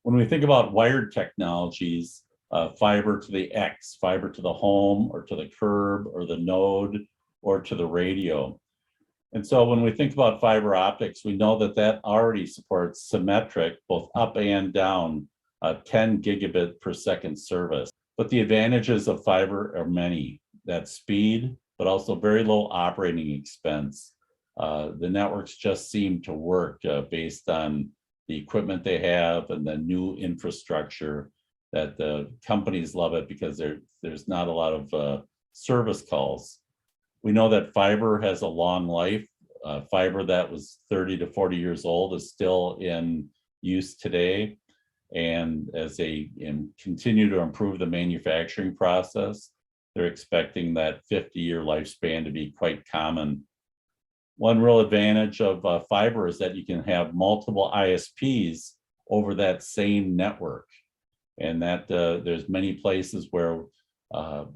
When we think about wired technologies, fiber to the X, fiber to the home or to the curb or the node or to the radio. And so when we think about fiber optics, we know that that already supports symmetric, both up and down, 10 gigabit per second service. But the advantages of fiber are many. That's speed, but also very low operating expense. The networks just seem to work based on the equipment they have and the new infrastructure that the companies love it because there's not a lot of service calls. We know that fiber has a long life. Fiber that was 30 to 40 years old is still in use today. And as they continue to improve the manufacturing process, they're expecting that 50-year lifespan to be quite common. One real advantage of fiber is that you can have multiple ISPs over that same network. And that there's many places where,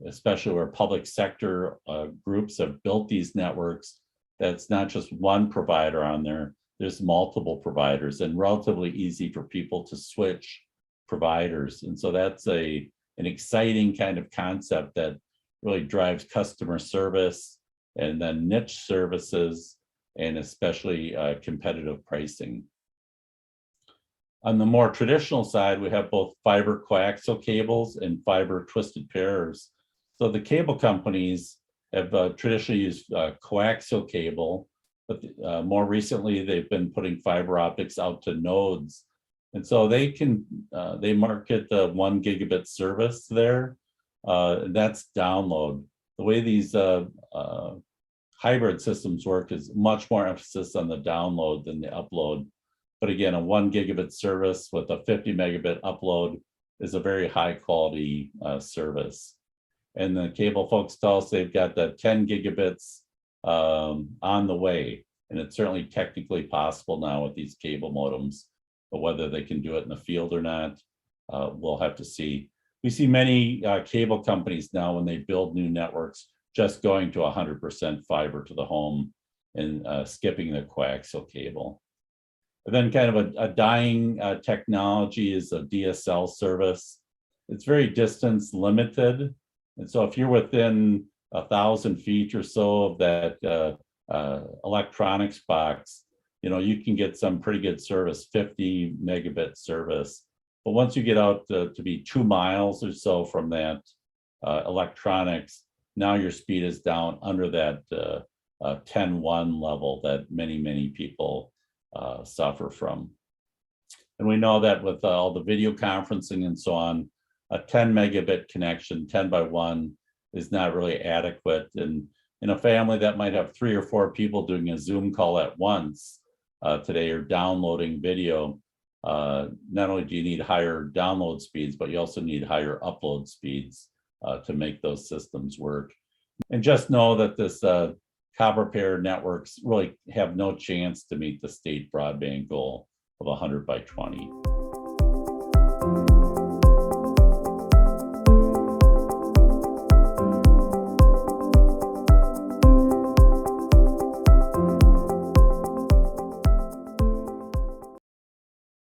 especially where public sector groups have built these networks, that's not just one provider on there, there's multiple providers and relatively easy for people to switch providers. And so that's an exciting kind of concept that really drives customer service and then niche services and especially competitive pricing. On the more traditional side, we have both fiber coaxial cables and fiber twisted pairs. So the cable companies have traditionally used coaxial cable, but more recently they've been putting fiber optics out to nodes. And so they market the 1 gigabit service there. That's download. The way these hybrid systems work is much more emphasis on the download than the upload. But again, a 1 gigabit service with a 50 megabit upload is a very high quality service. And the cable folks tell us they've got the 10 gigabits on the way. And it's certainly technically possible now with these cable modems, but whether they can do it in the field or not, we'll have to see. We see many cable companies now when they build new networks just going to 100% fiber to the home and skipping the coaxial cable. And then kind of a dying technology is a DSL service. It's very distance limited. And so if you're within 1,000 feet or so of that electronics box, you can get some pretty good service, 50 megabit service. But once you get out to be 2 miles or so from that electronics, now your speed is down under that 10.1 level that many people suffer from. And we know that with all the video conferencing and so on, a 10 megabit connection, 10 by 1, is not really adequate. And in a family that might have 3 or 4 people doing a Zoom call at once today or downloading video, not only do you need higher download speeds, but you also need higher upload speeds to make those systems work. And just know that this copper pair networks really have no chance to meet the state broadband goal of 100 by 20.